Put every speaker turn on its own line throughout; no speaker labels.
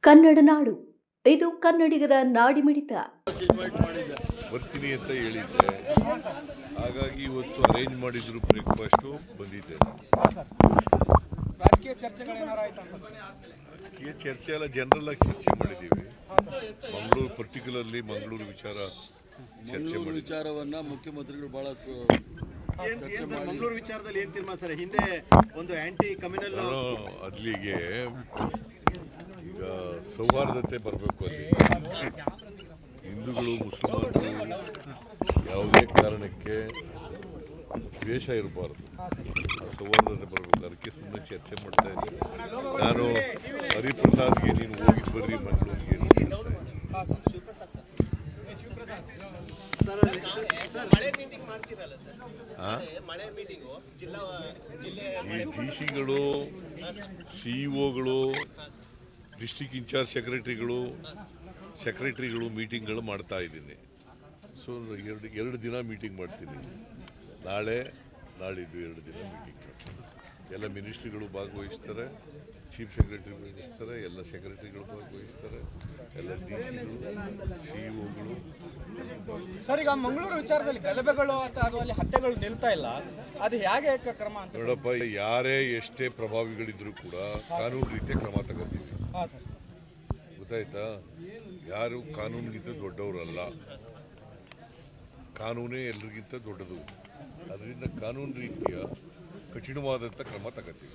ಕನ್ನಡ ನಾಡು, ಇದು ಕನ್ನಡಿಗರ ನಾಡಿಮಿಡಿತ.
ಬರ್ತೀನಿ ಅಂತ ಹೇಳಿದ್ದೆ, ಹಾಗಾಗಿ ಇವತ್ತು ಅರೇಂಜ್ ಮಾಡಿದ್ರು ಬ್ರೇಕ್ಫಾಸ್ಟು ಬಂದಿದ್ದೆ.
ರಾಜಕೀಯ
ಚರ್ಚೆ ಎಲ್ಲ ಜನರಲ್ ಆಗಿ ಚರ್ಚೆ ಮಾಡಿದ್ದೀವಿ. ಮಂಗಳೂರು ಪರ್ಟಿಕ್ಯುಲರ್ಲಿ ಮಂಗಳೂರು
ವಿಚಾರವನ್ನ ಮುಖ್ಯಮಂತ್ರಿಗಳು ಬಹಳ
ಮಂಗಳೂರು ವಿಚಾರದಲ್ಲಿ ಏನ್ ತೀರ್ಮಾನ ಸರ್? ಹಿಂದೆ ಒಂದು ಆಂಟಿ ಕಮ್ಯುನಲ್
ಅಲ್ಲಿಗೆ ಈಗ ಸೌಹಾರ್ದತೆ ಬರಬೇಕು. ಅಲ್ಲಿ ಹಿಂದೂಗಳು ಮುಸಲ್ಮಾನರು ಯಾವುದೇ ಕಾರಣಕ್ಕೆ ದ್ವೇಷ ಇರಬಾರ್ದು, ಸೌಹಾರ್ದತೆ ಬರಬೇಕು. ಅದಕ್ಕೆ ಸುಮ್ಮನೆ ಚರ್ಚೆ ಮಾಡ್ತಾ ಇದ್ದೀನಿ. ನಾನು ಹರಿಪ್ರಸಾದ್ಗೆ ನೀನು ಹೋಗಿ ಬರ್ರಿ ಮಂಗಳೂರಿಗೆ ಡಿಸಿಗಳು, ಸಿಇಒಗಳು, ಡಿಸ್ಟ್ರಿಕ್ಟ್ ಇನ್ಚಾರ್ಜ್ ಸೆಕ್ರೆಟರಿಗಳು ಮೀಟಿಂಗ್ಗಳು ಮಾಡ್ತಾ ಇದ್ದೀನಿ. ಸೊ ಎರಡು ದಿನ ಮೀಟಿಂಗ್ ಮಾಡ್ತೀನಿ. ನಾಳಿದ್ದು 2 ದಿನ ಮೀಟಿಂಗ್ ಮಾಡ್ತೀನಿ. ಎಲ್ಲ ಮಿನಿಸ್ಟ್ರಿಗಳು ಭಾಗವಹಿಸ್ತಾರೆ, ಚೀಫ್ ಸೆಕ್ರೆಟರಿ ಭಾಗವಹಿಸ್ತಾರೆ, ಎಲ್ಲ ಸೆಕ್ರೆಟರಿಗಳು ಭಾಗವಹಿಸ್ತಾರೆ, ಎಲ್ಲ ಡಿಸಿಗಳು, ಸಿಇಒಗಳು.
ಸರ್, ಈಗ ಮಂಗಳೂರು ವಿಚಾರದಲ್ಲಿ ಗಲಭೆಗಳು ಅಥವಾ ಅಲ್ಲಿ ಹತ್ಯೆಗಳು ನಿಲ್ತಾ ಇಲ್ಲ, ಅದು ಹೇಗೆ ಕ್ರಮ ಅಂತ?
ನೋಡಪ್ಪ, ಯಾರೇ ಎಷ್ಟೇ ಪ್ರಭಾವಿಗಳಿದ್ರು ಕೂಡ ಕಾನೂನು ರೀತಿಯ ಕ್ರಮ ತಗೋತೀವಿ. ಗೊತ್ತಾಯ್ತಾ? ಯಾರು ಕಾನೂನಿಗಿಂತ ದೊಡ್ಡವರಲ್ಲ, ಕಾನೂನೇ ಎಲ್ರಿಗಿಂತ ದೊಡ್ಡದು. ಅದರಿಂದ ಕಾನೂನು ರೀತಿಯ ಕಠಿಣವಾದಂಥ ಕ್ರಮ ತಗೋತೀವಿ.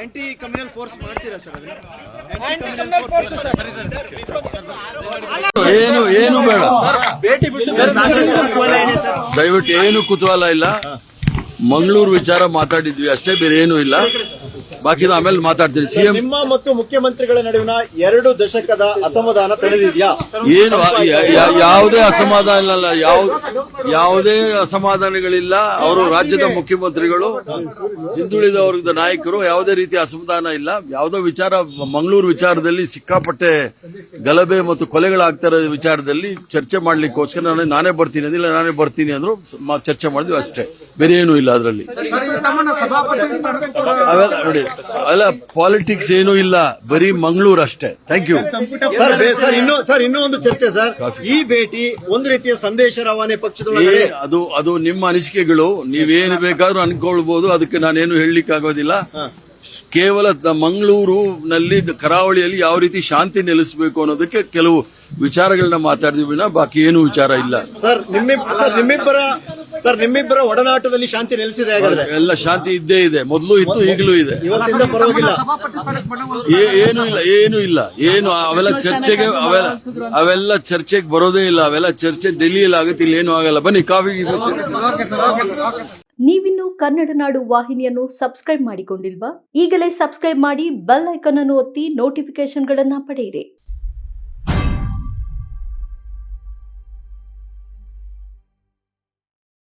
ಆಂಟಿ ಕಮ್ಯುನಲ್ ಫೋರ್ಸ್ ಮಾಡ್ತೀರಾ ಸರ್?
ಏನು ಬೇಡ, ದಯವಿಟ್ಟು ಏನು ಕುತೂಹಲ ಇಲ್ಲ. ಮಂಗಳೂರು ವಿಚಾರ ಮಾತಾಡಿದ್ವಿ ಅಷ್ಟೇ, ಬೇರೆ ಏನು ಇಲ್ಲ. ಬಾಕಿದ ಆಮೇಲೆ ಮಾತಾಡ್ತೀನಿ. ಸಿಎಂ
ನಿಮ್ಮ ಮತ್ತು ಮುಖ್ಯಮಂತ್ರಿಗಳ ನಡುವಿನ 2 ದಶಕದ ಅಸಮಾಧಾನ ತಡೆದಿದೆಯಾ?
ಏನು ಯಾವುದೇ ಅಸಮಾಧಾನ ಇಲ್ಲ, ಯಾವುದೇ ಅಸಮಾಧಾನಗಳಿಲ್ಲ. ಅವರು ರಾಜ್ಯದ ಮುಖ್ಯಮಂತ್ರಿಗಳು, ಹಿಂದುಳಿದ ವರ್ಗದ ನಾಯಕರು, ಯಾವುದೇ ರೀತಿಯ ಅಸಮಾಧಾನ ಇಲ್ಲ. ಯಾವುದೋ ವಿಚಾರ, ಮಂಗಳೂರು ವಿಚಾರದಲ್ಲಿ ಸಿಕ್ಕಾಪಟ್ಟೆ ಗಲಭೆ ಮತ್ತು ಕೊಲೆಗಳಾಗ್ತಾ ಇರೋ ವಿಚಾರದಲ್ಲಿ ಚರ್ಚೆ ಮಾಡ್ಲಿಕ್ಕೋಸ್ಕರ ನಾನೇ ಬರ್ತೀನಿ ಅಂದಿಲ್ಲ, ನಾನೇ ಬರ್ತೀನಿ ಅಂದ್ರು, ಚರ್ಚೆ ಮಾಡಿದ್ವಿ ಅಷ್ಟೇ, ಬೇರೆ ಏನೂ ಇಲ್ಲ ಅದರಲ್ಲಿ. ಅವೆಲ್ಲ ನೋಡಿ, ಅಲ್ಲ ಪಾಲಿಟಿಕ್ಸ್ ಏನೂ ಇಲ್ಲ, ಬರೀ ಮಂಗಳೂರು ಅಷ್ಟೇ. Thank you
sir. ಇನ್ನೂ ಒಂದು ಚರ್ಚೆ ಸರ್, ಈ ಭೇಟಿ ಒಂದು ರೀತಿಯ ಸಂದೇಶ ರವಾನೆ ಪಕ್ಷದೊಳಗೆ.
ಅದು ನಿಮ್ಮ ಅನಿಸಿಕೆಗಳು, ನೀವೇನು ಬೇಕಾದ್ರೂ ಅನ್ಕೊಳ್ಬಹುದು, ಅದಕ್ಕೆ ನಾನೇನು ಹೇಳಲಿಕ್ಕೆ ಆಗೋದಿಲ್ಲ. ಕೇವಲ ಮಂಗಳೂರಿನಲ್ಲಿ ಕರಾವಳಿಯಲ್ಲಿ ಯಾವ ರೀತಿ ಶಾಂತಿ ನೆಲೆಸಬೇಕು ಅನ್ನೋದಕ್ಕೆ ಕೆಲವು ವಿಚಾರಗಳನ್ನ ಮಾತಾಡಿದ್ವಿ, ಬಾಕಿ ಏನು ವಿಚಾರ ಇಲ್ಲ.
ಸರ್, ನಿಮ್ಮಿಬ್ಬರ ಒಡನಾಟದಲ್ಲಿ ಶಾಂತಿ ನೆಲೆಸಿದೆ?
ಎಲ್ಲ ಶಾಂತಿ ಇದ್ದೇ ಇದೆ, ಮೊದಲು ಇತ್ತು, ಈಗಲೂ ಇದೆ.
ಇವತ್ತಿಂದ ಪರವಾಗಿಲ್ಲ,
ಏನು ಇಲ್ಲ. ಅವೆಲ್ಲ ಚರ್ಚೆಗೆ ಬರೋದೇ ಇಲ್ಲ. ಅವೆಲ್ಲ ಚರ್ಚೆ ಡೆಲ್ಲಿಯಲ್ಲಿ ಆಗುತ್ತೆ, ಇಲ್ಲಿ ಏನು ಆಗಲ್ಲ. ಬನ್ನಿ ಕಾಫಿ.
ನೀವಿನ್ನು ಕನ್ನಡ ನಾಡು ವಾಹಿನಿಯನ್ನು ಸಬ್ಸ್ಕ್ರೈಬ್ ಮಾಡಿಕೊಂಡಿಲ್ವಾ? ಈಗಲೇ ಸಬ್ಸ್ಕ್ರೈಬ್ ಮಾಡಿ, ಬೆಲ್ ಐಕಾನ್ ಅನ್ನು ಒತ್ತಿ ನೋಟಿಫಿಕೇಶನ್ಗಳನ್ನ ಪಡೆಯಿರಿ.